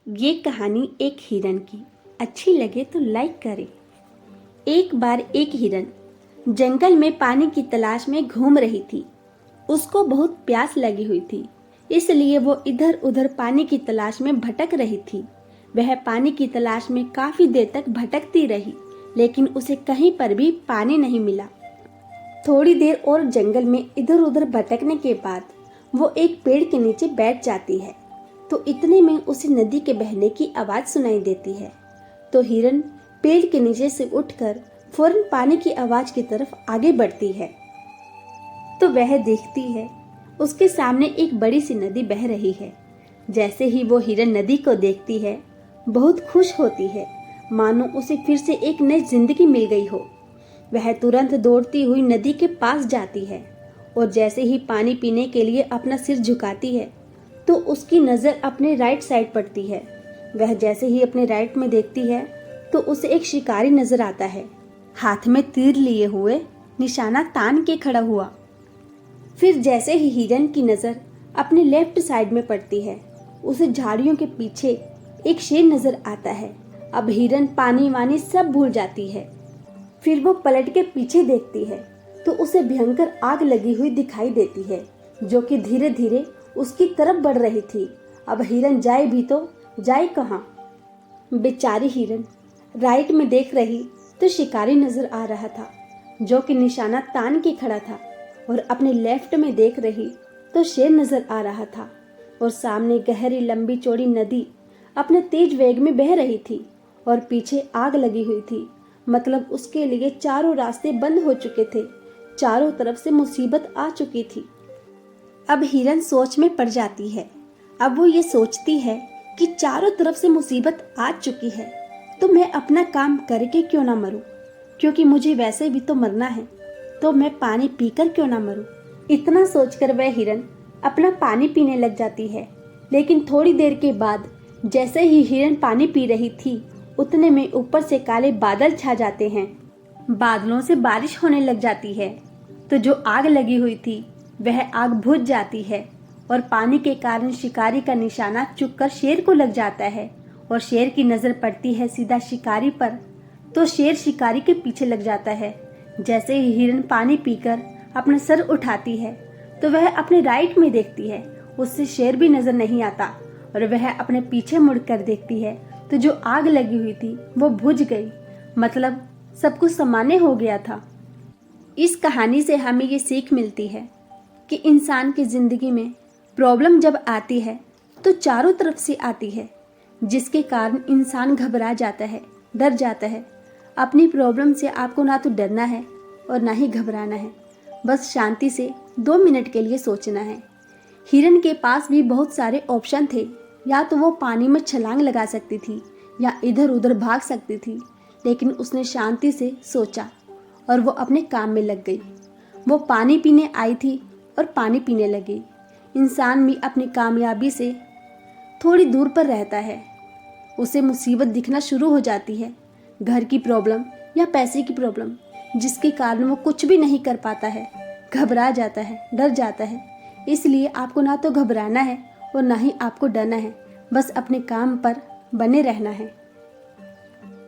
ये कहानी एक हिरन की। अच्छी लगे तो लाइक करें। एक बार एक हिरन जंगल में पानी की तलाश में घूम रही थी। उसको बहुत प्यास लगी हुई थी, इसलिए वो इधर उधर पानी की तलाश में भटक रही थी। वह पानी की तलाश में काफी देर तक भटकती रही, लेकिन उसे कहीं पर भी पानी नहीं मिला। थोड़ी देर और जंगल में इधर उधर भटकने के बाद वो एक पेड़ के नीचे बैठ जाती है। तो इतने में उसे नदी के बहने की आवाज सुनाई देती है। तो हिरन पेड़ के नीचे से उठकर फौरन पानी की आवाज की तरफ आगे बढ़ती है। तो वह देखती है उसके सामने एक बड़ी सी नदी बह रही है। जैसे ही वो हिरन नदी को देखती है, बहुत खुश होती है, मानो उसे फिर से एक नई जिंदगी मिल गई हो। वह तुरंत दौड़ती हुई नदी के पास जाती है और जैसे ही पानी पीने के लिए अपना सिर झुकाती है, तो उसकी नज़र अपने राइट साइड पड़ती है। वह जैसे ही अपने राइट में देखती है, तो उसे एक शिकारी नजर आता है, हाथ में तीर लिए हुए, निशाना तान के खड़ा हुआ। फिर जैसे ही हिरन की नज़र अपने लेफ्ट साइड में पड़ती है, उसे झाड़ियों के पीछे एक शेर नजर आता है। अब हिरन पानी वानी सब भूल जाती है। फिर वो पलट के पीछे देखती है, तो उसे भयंकर आग लगी हुई दिखाई देती है, जो कि धीरे धीरे उसकी तरफ बढ़ रही थी। अब हिरन जाए भी तो जाए कहाँ। बेचारी हिरन राइट में देख रही तो शिकारी नजर आ रहा था, जो कि निशाना तान के खड़ा था, और अपने लेफ्ट में देख रही तो शेर नजर आ रहा था, और सामने गहरी लंबी चौड़ी नदी अपने तेज वेग में बह रही थी, और पीछे आग लगी हुई थी। मतलब उसके लिए चारों रास्ते बंद हो चुके थे, चारों तरफ से मुसीबत आ चुकी थी। अब हिरन सोच में पड़ जाती है। अब वो ये सोचती है कि चारों तरफ से मुसीबत आ चुकी है, तो मैं अपना काम करके क्यों ना मरूं, क्योंकि मुझे वैसे भी तो मरना है, तो मैं पानी पीकर क्यों ना मरूं। इतना सोचकर वह हिरन अपना पानी पीने लग जाती है। लेकिन थोड़ी देर के बाद जैसे ही हिरन पानी पी रही थी, उतने में ऊपर से काले बादल छा जाते हैं। बादलों से बारिश होने लग जाती है। तो जो आग लगी हुई थी वह आग बुझ जाती है, और पानी के कारण शिकारी का निशाना चुपकर शेर को लग जाता है, और शेर की नजर पड़ती है सीधा शिकारी पर। तो शेर शिकारी के पीछे लग जाता है। जैसे ही हिरन पानी पीकर अपना सर उठाती है, तो वह अपने राइट में देखती है, उससे शेर भी नजर नहीं आता, और वह अपने पीछे मुड़कर देखती है, तो जो आग लगी हुई थी वो बुझ गई। मतलब सब कुछ सामान्य हो गया था। इस कहानी से हमें ये सीख मिलती है कि इंसान की जिंदगी में प्रॉब्लम जब आती है तो चारों तरफ से आती है, जिसके कारण इंसान घबरा जाता है, डर जाता है। अपनी प्रॉब्लम से आपको ना तो डरना है और ना ही घबराना है, बस शांति से 2 मिनट के लिए सोचना है। हिरन के पास भी बहुत सारे ऑप्शन थे, या तो वो पानी में छलांग लगा सकती थी या इधर उधर भाग सकती थी, लेकिन उसने शांति से सोचा और वो अपने काम में लग गई। वो पानी पीने आई थी और पानी पीने लगी। इंसान भी अपनी कामयाबी से थोड़ी दूर पर रहता है, उसे मुसीबत दिखना शुरू हो जाती है, घर की प्रॉब्लम या पैसे की प्रॉब्लम, जिसके कारण वो कुछ भी नहीं कर पाता है, घबरा जाता है, डर जाता है। इसलिए आपको ना तो घबराना है और ना ही आपको डरना है, बस अपने काम पर बने रहना है।